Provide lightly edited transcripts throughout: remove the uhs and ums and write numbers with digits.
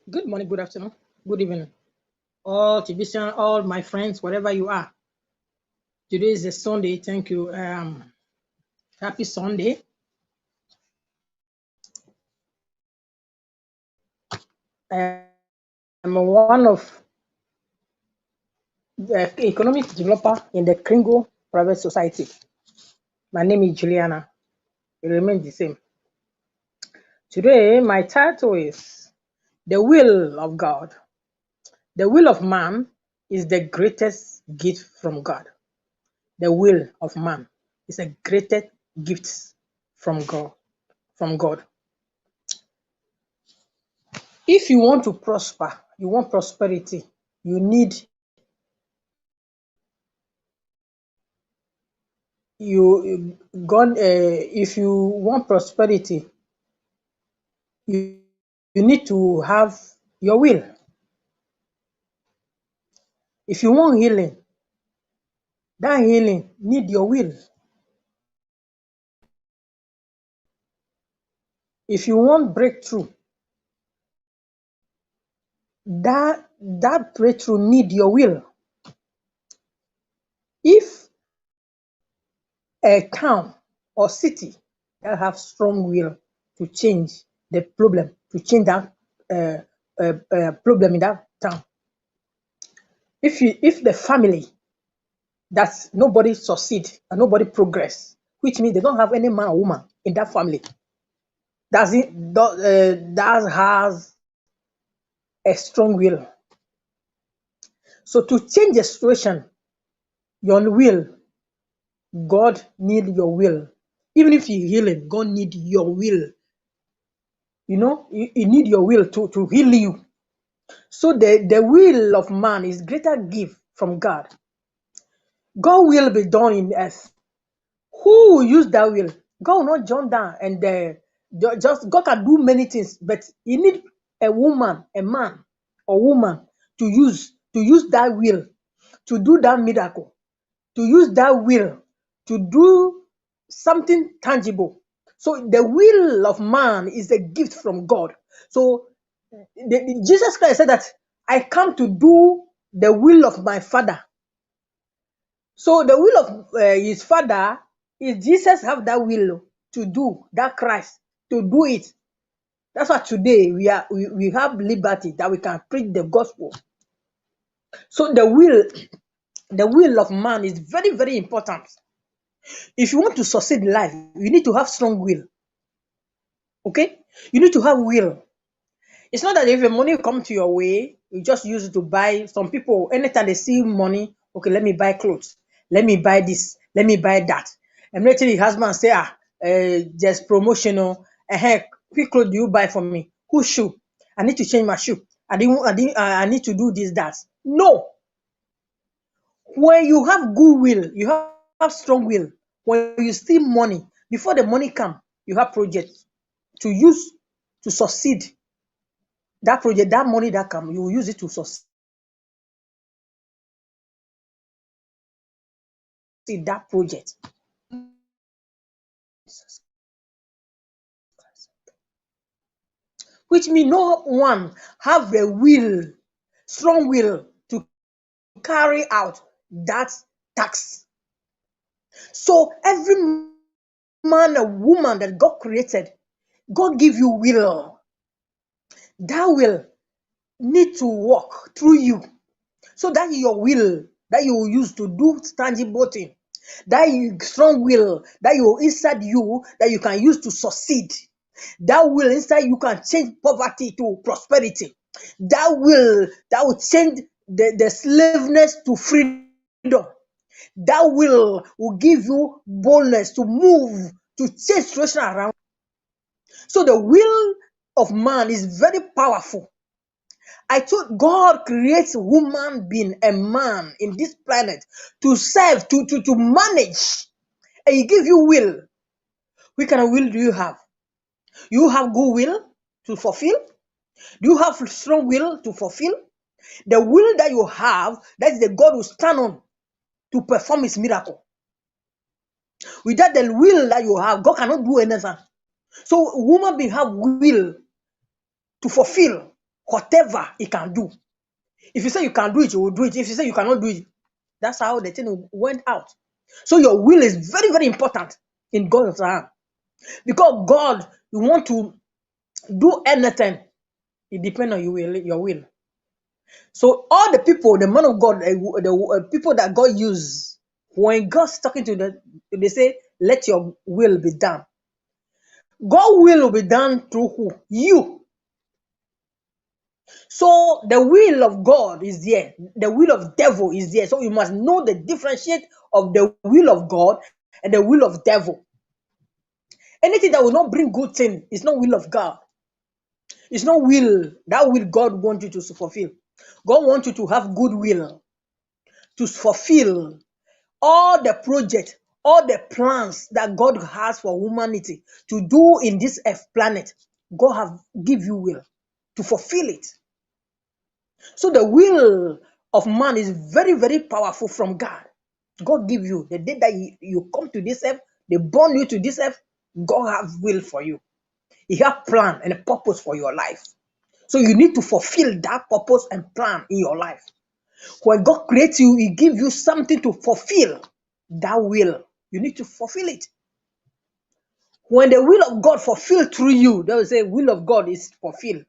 Good morning, good afternoon, good evening, all television, all my friends, wherever you are. Today is a Sunday. Thank you. Happy Sunday. I'm one of the economic developer in the Kringle private society. My name is Juliana. It remains the same. Today, my title is The Will of God. The will of man is the greatest gift from God. The will of man is a greatest gift from God. From God. If you want to prosper, you want prosperity, you need you God. If you want prosperity, you, you need to have your will. If you want healing, that healing need your will. If you want breakthrough, that breakthrough need your will. If a town or city that have strong will to change the problem, to change that problem in that town, if the family that nobody succeed and nobody progress, which means they don't have any man or woman in that family that has a strong will. So to change the situation, your will, God need your will. Even if you healing, God need your will. You need your will to heal you. So the will of man is greater gift from God. God will be done in earth. Who will use that will? God will not jump down and just God can do many things, but you need a woman, a man, or woman to use that will to do that miracle, to use that will to do something tangible. So the will of man is a gift from God. So Jesus Christ said that I come to do the will of my Father. So the will of his Father is Jesus have that will to do that Christ to do it. That's why today we have liberty that we can preach the gospel. So the will of man is very, very important. If you want to succeed in life, you need to have strong will. Okay, you need to have will. It's not that if the money come to your way, you just use it to buy. Some people, anytime they see money, okay, let me buy clothes, let me buy this, let me buy that. And later the husband say, there's promotional. Quick clothes do you buy for me? Whose shoe? I need to change my shoe. I need to do this, that. No. When you have good will, you have strong will. When you see money, before the money come, you have project to use to succeed. That project, that money that come, you will use it to succeed that project. Which means no one have the will, strong will to carry out that task. So every man and woman that God created, God give you will. That will need to work through you. So that your will that you will use to do tangible thing, that strong will that you inside you that you can use to succeed. That will inside you can change poverty to prosperity. That will change the slaveness to freedom. That will give you boldness to move, to change situation around. So the will of man is very powerful. I thought God creates human being, a man in this planet to serve, to manage, and He give you will. What kind of will do you have? You have good will to fulfill? Do you have strong will to fulfill? The will that you have, that is the God will stand on to perform His miracle. Without the will that you have, God cannot do anything. So human being have will to fulfill. whatever he can do. If you say you can do it, you will do it. If you say you cannot do it, that's how the thing went out. So your will is very, very important in God's hand. Because God, you want to do anything, it depends on your will. So all the people, the man of God, the people that God used, when God's talking to them, they say, "Let your will be done." God will be done through who? You. So the will of God is there. The will of devil is there. So you must know the differentiate of the will of God and the will of devil. Anything that will not bring good thing is not will of God. It's not will. That will God wants you to fulfill. God wants you to have good will to fulfill all the project, all the plans that God has for humanity to do in this earth planet. God have give you will to fulfill it. So the will of man is very, very powerful from God. God give you the day that you come to this earth, they born you to this earth. God have will for you. He have plan and a purpose for your life. So you need to fulfill that purpose and plan in your life. When God creates you, He gives you something to fulfill that will. You need to fulfill it. When the will of God fulfilled through you, they will say, will of God is fulfilled.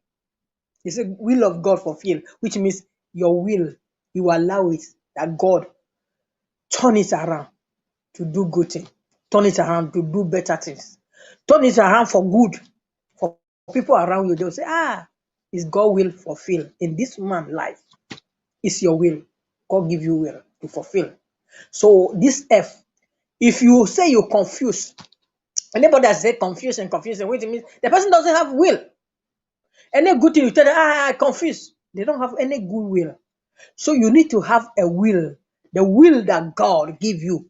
They say, will of God fulfilled, which means your will, you allow it, that God turn it around to do good things, turn it around to do better things, turn it around for good. For people around you, they'll say, is God will fulfill in this man's life? It's your will. God give you will to fulfill. So this F, if you say you're confused, anybody that say confusion, what it means, the person doesn't have will. Any good thing you tell them, I confused. They don't have any good will. So you need to have a will. The will that God give you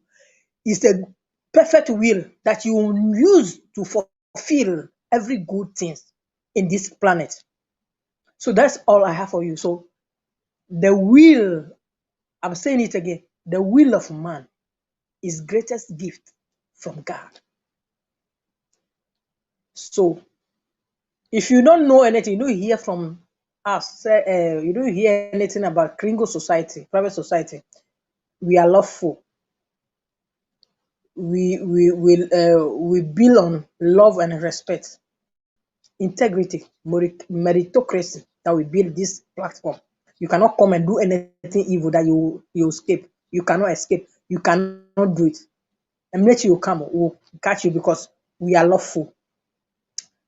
is a perfect will that you will use to fulfill every good thing in this planet. So that's all I have for you. So the will, I'm saying it again, the will of man is greatest gift from God. So if you don't know anything, you don't hear from us, you don't hear anything about Kringle society, private society. We are lawful. We build on love and respect, integrity, meritocracy that we build this platform. You cannot come and do anything evil that you escape. You cannot escape. You cannot do it. And let you come, we'll catch you because we are lawful.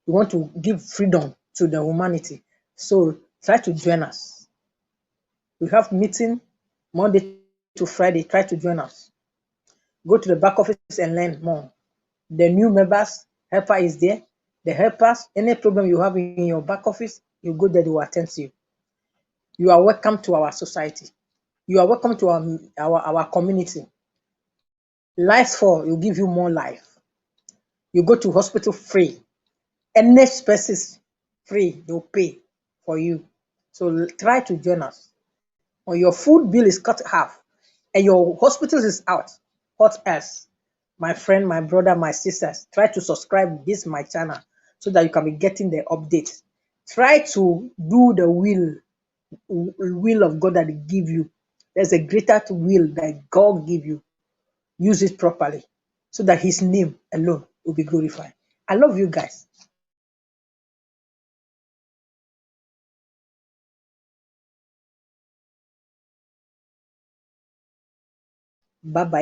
We want to give freedom to the humanity. So try to join us. We have meeting Monday to Friday. Try to join us. Go to the back office and learn more. The new members, helper is there. The helpers, any problem you have in your back office, you go there, they will attend to you. You are welcome to our society. You are welcome to our community. Life for will give you more life. You go to hospital free. Any expenses free, they'll pay for you. So try to join us. Or your food bill is cut half and your hospital is out. What else? My friend, my brother, my sisters, try to subscribe this my channel so that you can be getting the updates. Try to do the will of God that He give you. There's a greater will that God give you. Use it properly so that His name alone will be glorified. I love you guys. Bye bye.